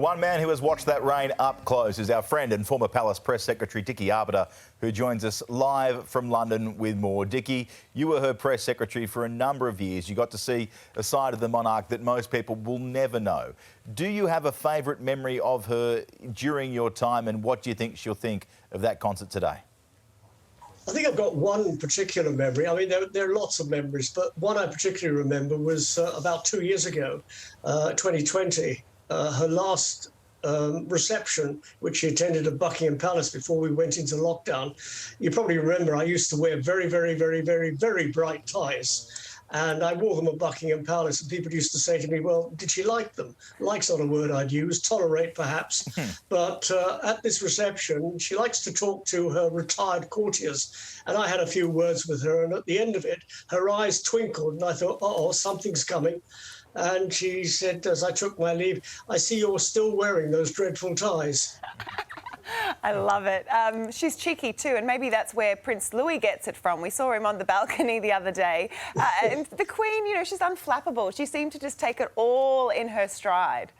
One man who has watched that rain up close is our friend and former Palace Press Secretary Dickie Arbiter, who joins us live from London with more. Dickie, you were her press secretary for a number of years. You got to see a side of the monarch that most people will never know. Do you have a favourite memory of her during your time, and what do you think she'll think of that concert today? I think I've got one particular memory. I mean, there are lots of memories, but one I particularly remember was about 2 years ago, 2020. Her last reception, which she attended at Buckingham Palace before we went into lockdown. You probably remember I used to wear very, very, very, very, very bright ties. And I wore them at Buckingham Palace, and people used to say to me, well, did she like them? Like's not a word I'd use, tolerate perhaps. But at this reception, she likes to talk to her retired courtiers. And I had a few words with her, and at the end of it, her eyes twinkled, and I thought, uh-oh, something's coming. And she said, as I took my leave, I see you're still wearing those dreadful ties. I love it. She's cheeky too, and maybe that's where Prince Louis gets it from. We saw him on the balcony the other day. And the Queen, you know, she's unflappable. She seemed to just take it all in her stride.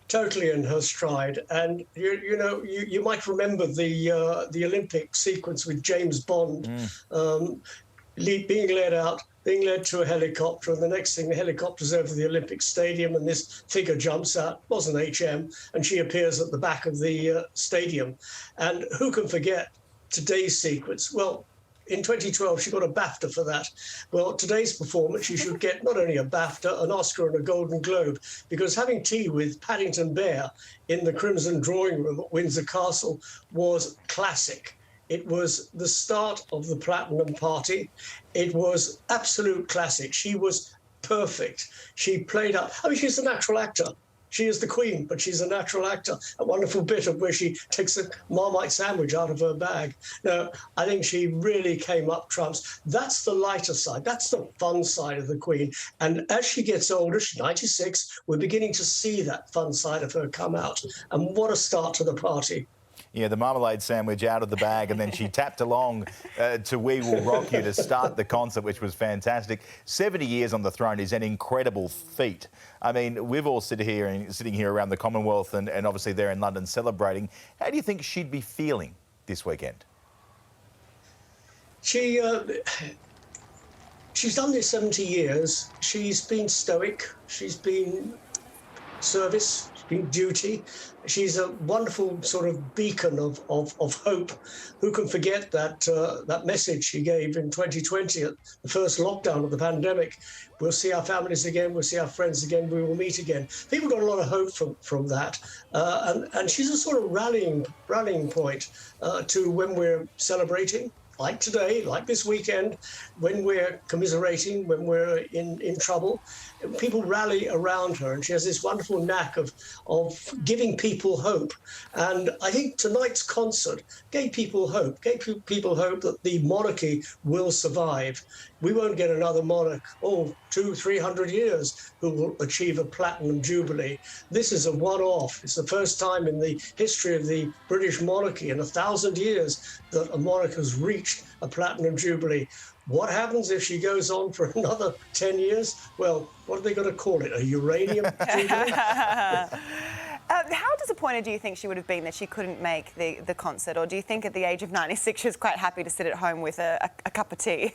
Totally in her stride. And, you might remember the Olympic sequence with James Bond being led to a helicopter, and the next thing, the helicopter's over the Olympic Stadium, and this figure jumps out. It wasn't HM, and she appears at the back of the stadium. And who can forget today's sequence? Well, in 2012, she got a BAFTA for that. Well, today's performance, she should get not only a BAFTA, an Oscar and a Golden Globe, because having tea with Paddington Bear in the Crimson Drawing Room at Windsor Castle was classic. It was the start of the Platinum Party. It was absolute classic. She was perfect. She played up. I mean, she's a natural actor. She is the Queen, but she's a natural actor. A wonderful bit of where she takes a Marmite sandwich out of her bag. No, I think she really came up trumps. That's the lighter side. That's the fun side of the Queen. And as she gets older, she's 96, we're beginning to see that fun side of her come out. And what a start to the party. Yeah, the marmalade sandwich out of the bag, and then she tapped along to We Will Rock You to start the concert, which was fantastic. 70 years on the throne is an incredible feat. I mean, we've all sitting here around the Commonwealth and obviously there in London celebrating. How do you think she'd be feeling this weekend? She's done this 70 years. She's been stoic. She's been service. Duty. She's a wonderful sort of beacon of hope. Who can forget that message she gave in 2020 at the first lockdown of the pandemic? We'll see our families again, we'll see our friends again, we will meet again. People got a lot of hope from that. And she's a sort of rallying point to when we're celebrating, like today, like this weekend, when we're commiserating, when we're in trouble. People rally around her, and she has this wonderful knack of giving people hope. And I think tonight's concert gave people hope that the monarchy will survive. We won't get another monarch, 200-300 years, who will achieve a platinum jubilee. This is a one-off. It's the first time in the history of the British monarchy in 1,000 years that a monarch has reached a platinum jubilee. What happens if she goes on for another 10 years? Well, what are they going to call it? A uranium jubilee? How disappointed do you think she would have been that she couldn't make the concert? Or do you think at the age of 96 she was quite happy to sit at home with a cup of tea?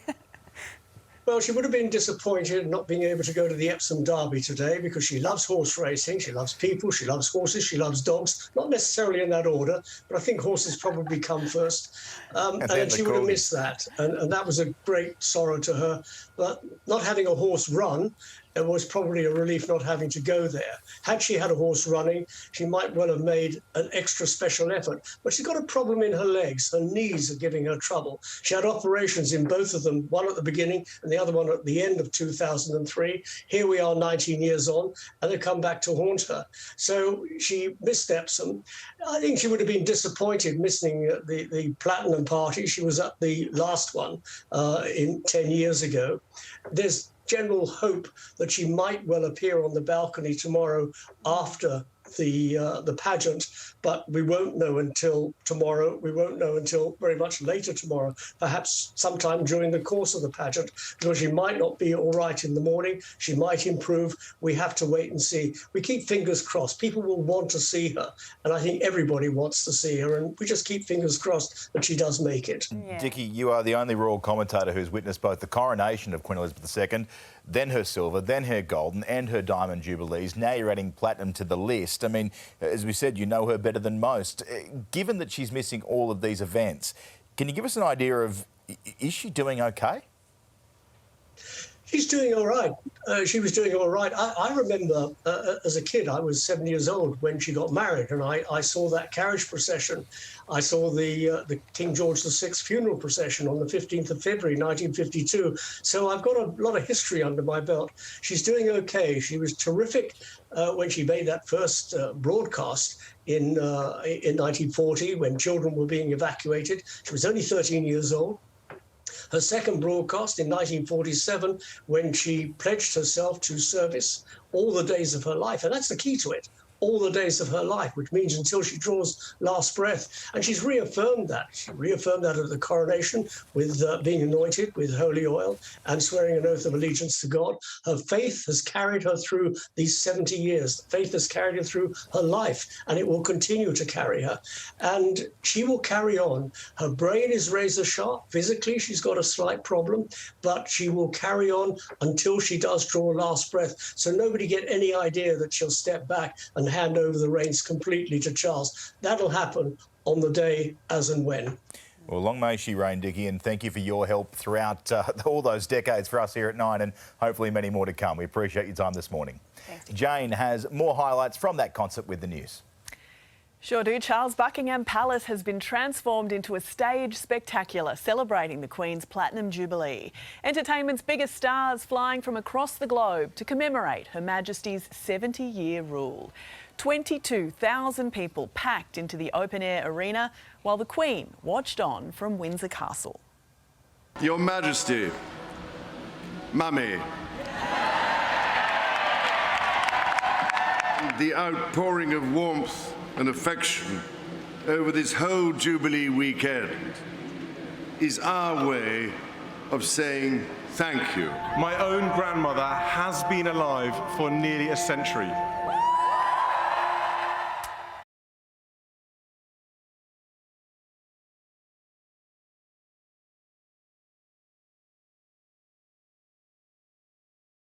Well, she would have been disappointed not being able to go to the Epsom Derby today, because she loves horse racing, she loves people, she loves horses, she loves dogs, not necessarily in that order, but I think horses probably come first. And she would have missed that, and that was a great sorrow to her. But not having a horse run, it was probably a relief not having to go there. Had she had a horse running, she might well have made an extra special effort. But she's got a problem in her legs. Her knees are giving her trouble. She had operations in both of them, one at the beginning and the other one at the end of 2003. Here we are 19 years on, and they come back to haunt her. So she missed Epsom. I think she would have been disappointed missing the Platinum Party. She was at the last one 10 years ago. There's general hope that she might well appear on the balcony tomorrow after the pageant, but we won't know until tomorrow. We won't know until very much later tomorrow, perhaps sometime during the course of the pageant, because she might not be all right in the morning. She might improve. We have to wait and see. We keep fingers crossed. People will want to see her, and I think everybody wants to see her, and we just keep fingers crossed that she does make it. Yeah. Dickie, you are the only royal commentator who's witnessed both the coronation of Queen Elizabeth II, then her silver, then her golden and her diamond jubilees. Now you're adding platinum to the list. I mean, as we said, you know her better than most. Given that she's missing all of these events, can you give us an idea of, is she doing okay? She's doing all right. She was doing all right. I remember as a kid, I was 7 years old when she got married, and I saw that carriage procession. I saw the King George VI funeral procession on the 15th of February, 1952. So I've got a lot of history under my belt. She's doing okay. She was terrific when she made that first broadcast in 1940 when children were being evacuated. She was only 13 years old. Her second broadcast in 1947, when she pledged herself to service all the days of her life. And that's the key to it. All the days of her life, which means until she draws last breath. And she's reaffirmed that. She reaffirmed that at the coronation with being anointed with holy oil and swearing an oath of allegiance to God. Her faith has carried her through these 70 years. Faith has carried her through her life, and it will continue to carry her. And she will carry on. Her brain is razor sharp. Physically, she's got a slight problem, but she will carry on until she does draw last breath. So nobody get any idea that she'll step back and hand over the reins completely to Charles. That'll happen on the day as and when. Well, long may she reign, Dickie, and thank you for your help throughout all those decades for us here at 9, and hopefully many more to come. We appreciate your time this morning. Thanks. Jane has more highlights from that concert with the news. Sure do. Charles' Buckingham Palace has been transformed into a stage spectacular celebrating the Queen's Platinum Jubilee. Entertainment's biggest stars flying from across the globe to commemorate Her Majesty's 70-year rule. 22,000 people packed into the open-air arena while the Queen watched on from Windsor Castle. Your Majesty, Mummy. The outpouring of warmth and affection over this whole Jubilee weekend is our way of saying thank you. My own grandmother has been alive for nearly a century.